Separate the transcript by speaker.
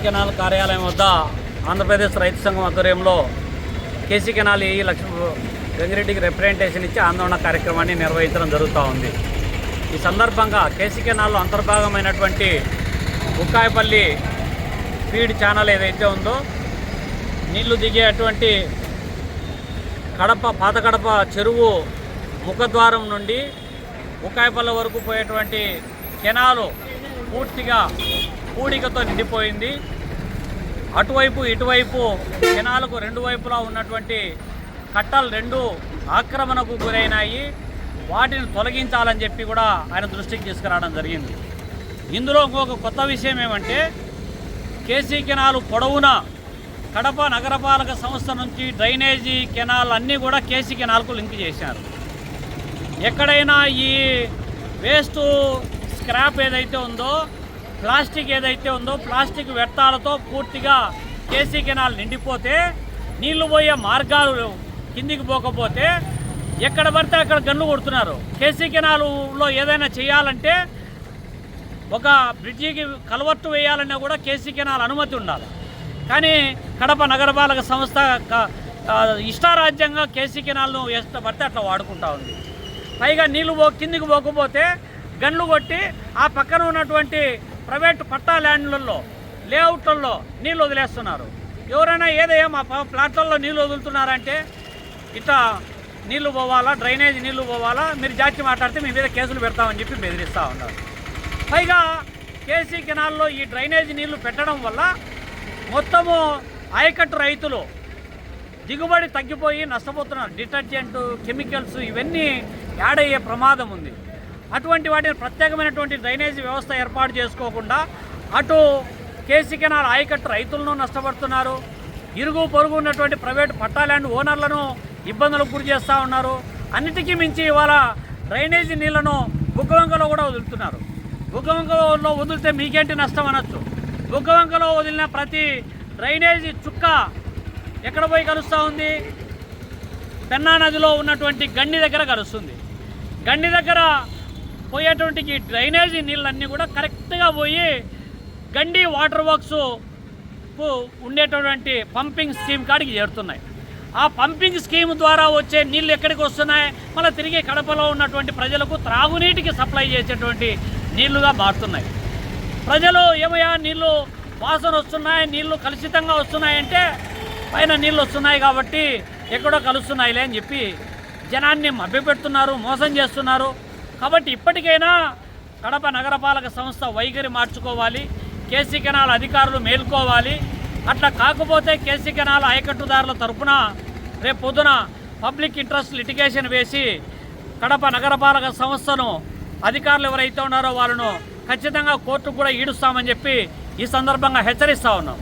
Speaker 1: Canal కార్యాలయం వద్ద ఆంధ్రప్రదేశ్ రైతు సంఘం ఆధ్వర్యంలో కేసీ కెనాల్ ఏఈ గంగిరెడ్డికి రిప్రజెంటేషన్ ఇచ్చి ఆందోళన కార్యక్రమాన్ని నిర్వహించడం జరుగుతూ ఉంది. ఈ సందర్భంగా కేసీ కెనాల్లో అంతర్భాగమైనటువంటి బుక్కాయపల్లి ఫీడ్ ఛానల్ ఏదైతే ఉందో నీళ్లు దిగేటువంటి పాత కడప చెరువు ముఖద్వారం నుండి బుక్కాయపల్లి వరకు పోయేటువంటి కెనాలు పూర్తిగా పూడికతో నిండిపోయింది. అటువైపు ఇటువైపు కెనాలకు రెండు వైపులా ఉన్నటువంటి కట్టలు రెండు ఆక్రమణకు గురైనాయి. వాటిని తొలగించాలని చెప్పి కూడా ఆయన దృష్టికి తీసుకురావడం జరిగింది. ఇందులో ఇంకొక కొత్త విషయం ఏమంటే కేసీ కెనాలు పొడవున కడప నగరపాలక సంస్థ నుంచి డ్రైనేజీ కెనాల్ అన్నీ కూడా కేసీ కెనాల్కు లింక్ చేశారు. ఎక్కడైనా ఈ వేస్ట్ స్క్రాప్ ఏదైతే ఉందో ప్లాస్టిక్ ఏదైతే ఉందో ప్లాస్టిక్ వ్యర్థాలతో పూర్తిగా కేసీ కెనాల్ నిండిపోతే నీళ్లు పోయే మార్గాలు కిందికి పోకపోతే ఎక్కడ పడితే అక్కడ గన్ను కొడుతున్నారు. కేసీ కెనాల్లో ఏదైనా చేయాలంటే ఒక బ్రిడ్జికి కల్వర్టు వేయాలన్నా కూడా కేసీ కెనాల్ అనుమతి ఉండాలి. కానీ కడప నగరపాలక సంస్థ ఇష్టారాజ్యంగా కేసీ కెనాల్ను ఎంత పడితే అట్లా వాడుకుంటా ఉంది. పైగా నీళ్లు కిందికి పోకపోతే గన్లు కొట్టి ఆ పక్కన ఉన్నటువంటి ప్రైవేటు పట్టా ల్యాండ్లలో లేఅవుట్లలో నీళ్ళు వదిలేస్తున్నారు. ఎవరైనా ఏదయ్యా మా ప్లాట్లలో నీళ్ళు వదులుతున్నారంటే ఇట్లా నీళ్లు పోవాలా, డ్రైనేజ్ నీళ్లు పోవాలా, మీరు జాతి మాట్లాడితే మీ మీద కేసులు పెడతామని చెప్పి బెదిరిస్తూ ఉన్నారు. పైగా కేసీ కెనాల్లో ఈ డ్రైనేజ్ నీళ్లు పెట్టడం వల్ల మొత్తము ఆయకట్టు రైతులు దిగుబడి తగ్గిపోయి నష్టపోతున్నారు. డిటర్జెంట్, కెమికల్స్ ఇవన్నీ యాడ్ అయ్యే ప్రమాదం ఉంది. అటువంటి వాటిని ప్రత్యేకమైనటువంటి డ్రైనేజీ వ్యవస్థ ఏర్పాటు చేసుకోకుండా అటు కేసీ కెనాల్ ఆయకట్టు రైతులను నష్టపడుతున్నారు, ఇరుగు పొరుగు ఉన్నటువంటి ప్రైవేటు పట్టా ల్యాండ్ ఓనర్లను ఇబ్బందులకు గురి చేస్తూ ఉన్నారు. అన్నిటికీ మించి ఇవాళ డ్రైనేజీ నీళ్లను బుగ్గవంకలో కూడా వదులుతున్నారు. బుగ్గవంకలో వదిలితే మీకేంటి నష్టం అనొచ్చు. బుగ్గవంకలో వదిలిన ప్రతి డ్రైనేజీ చుక్క ఎక్కడ పోయి కలుస్తూ ఉంది? పెన్నా నదిలో ఉన్నటువంటి గండి దగ్గర కలుస్తుంది. గండి దగ్గర పోయేటువంటి డ్రైనేజీ నీళ్ళన్నీ కూడా కరెక్ట్గా పోయి గండి వాటర్ వర్క్స్కు ఉండేటటువంటి పంపింగ్ స్కీమ్ కాడికి చేరుతున్నాయి. ఆ పంపింగ్ స్కీమ్ ద్వారా వచ్చే నీళ్ళు ఎక్కడికి వస్తున్నాయి? మళ్ళీ తిరిగి కడపలో ఉన్నటువంటి ప్రజలకు త్రాగునీటికి సప్లై చేసేటువంటి నీళ్లుగా మారుతున్నాయి. ప్రజలు ఏమయ్యా నీళ్ళు వాసన వస్తున్నాయి, నీళ్లు కలుషితంగా వస్తున్నాయంటే పైన నీళ్ళు వస్తున్నాయి కాబట్టి ఎక్కడో కలుస్తున్నాయిలే అని చెప్పి జనాన్ని మభ్యపెడుతున్నారు, మోసం చేస్తున్నారు. కాబట్టి ఇప్పటికైనా కడప నగరపాలక సంస్థ వైఖరి మార్చుకోవాలి, కేసీ కెనాల్ అధికారులు మేల్కోవాలి. అట్లా కాకపోతే కేసీ కెనాల్ ఆయకట్టుదారుల తరఫున రేపు పొద్దున పబ్లిక్ ఇంట్రెస్ట్ లిటిగేషన్ వేసి కడప నగరపాలక సంస్థను అధికారులు ఎవరైతే ఉన్నారో వాళ్ళను ఖచ్చితంగా కోర్టుకు కూడా ఈడుస్తామని చెప్పి ఈ సందర్భంగా హెచ్చరిస్తూ ఉన్నాం.